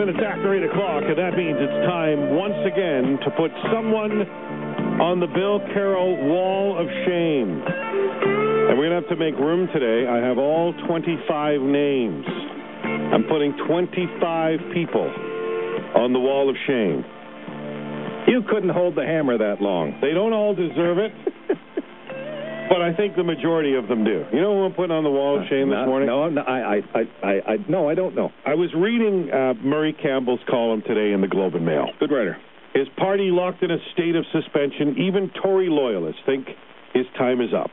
minutes after 8 o'clock, and that means it's time once again to put someone on the Bill Carroll Wall of Shame. And we're going to have to make room today. I have all 25 names. I'm putting 25 people on the Wall of Shame. You couldn't hold the hammer that long. They don't all deserve it, but I think the majority of them do. You know who I'm putting on the Wall of Shame this morning? No, I don't know. I was reading Murray Campbell's column today in the Globe and Mail. Good writer. His party locked in a state of suspension. Even Tory loyalists think his time is up.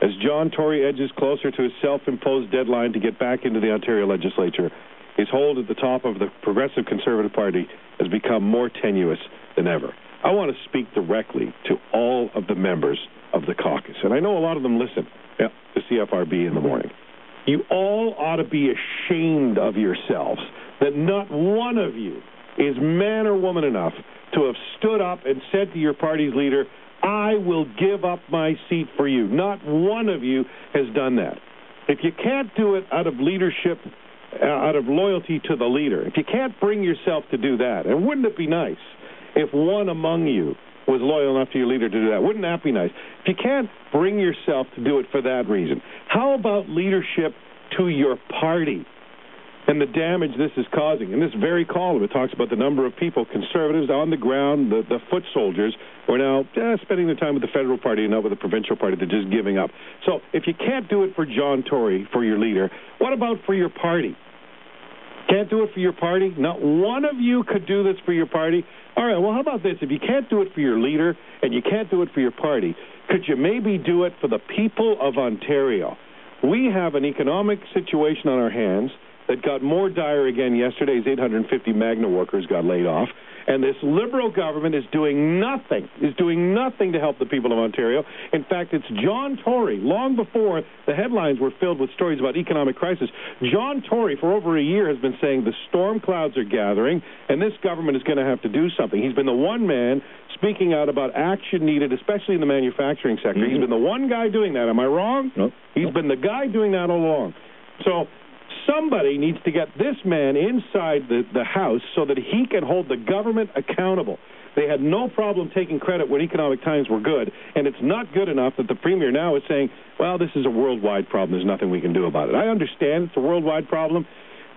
As John Tory edges closer to his self-imposed deadline to get back into the Ontario legislature, his hold at the top of the Progressive Conservative Party has become more tenuous than ever. I want to speak directly to all of the members of the caucus, and I know a lot of them listen to CFRB in the morning. You all ought to be ashamed of yourselves that not one of you is man or woman enough to have stood up and said to your party's leader, I will give up my seat for you. Not one of you has done that. If you can't do it out of leadership, out of loyalty to the leader, if you can't bring yourself to do that, and wouldn't it be nice if one among you was loyal enough to your leader to do that? Wouldn't that be nice? If you can't bring yourself to do it for that reason, how about leadership to your party and the damage this is causing? In this very column, it talks about the number of people, conservatives on the ground, the foot soldiers, who are now spending their time with the federal party and not with the provincial party. They're just giving up. So if you can't do it for John Tory, for your leader, what about for your party? Can't do it for your party? Not one of you could do this for your party? All right, well, how about this? If you can't do it for your leader and you can't do it for your party, could you maybe do it for the people of Ontario? We have an economic situation on our hands that got more dire again yesterday as 850 Magna workers got laid off. And this Liberal government is doing nothing to help the people of Ontario. In fact, it's John Tory, long before the headlines were filled with stories about economic crisis. John Tory, for over a year, has been saying the storm clouds are gathering, and this government is going to have to do something. He's been the one man speaking out about action needed, especially in the manufacturing sector. He's been the one guy doing that. Am I wrong? No. He's been the guy doing that all along. So somebody needs to get this man inside the House so that he can hold the government accountable. They had no problem taking credit when economic times were good, and it's not good enough that the Premier now is saying, well, this is a worldwide problem. There's nothing we can do about it. I understand it's a worldwide problem,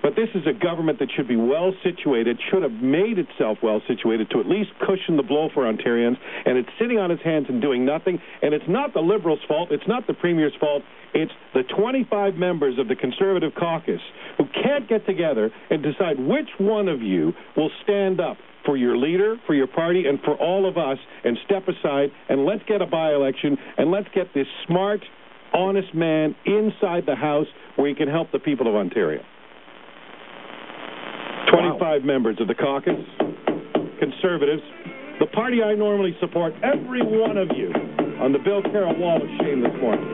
but this is a government that should be well-situated, should have made itself well-situated to at least cushion the blow for Ontarians, and it's sitting on its hands and doing nothing, and it's not the Liberals' fault, it's not the Premier's fault, it's the 25 members of the Conservative caucus who can't get together and decide which one of you will stand up for your leader, for your party, and for all of us, and step aside, and let's get a by-election, and let's get this smart, honest man inside the House where he can help the people of Ontario. 25 members of the caucus, Conservatives, the party I normally support, every one of you on the Bill Carroll Wall of Shame this morning.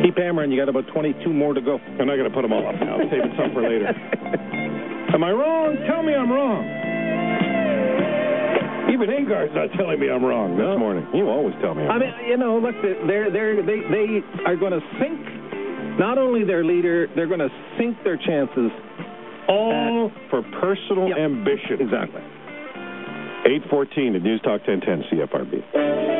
Keep hammering. You got about 22 more to go. I'm not going to put them all up now. I'll save it some for later. Am I wrong? Tell me I'm wrong. Even Ingard's not telling me I'm wrong this morning. You always tell me I'm wrong. I mean, you know, look, they are going to sink not only their leader, they're going to sink their chances. All for personal ambition. Exactly. 8:14 at News Talk 1010 CFRB.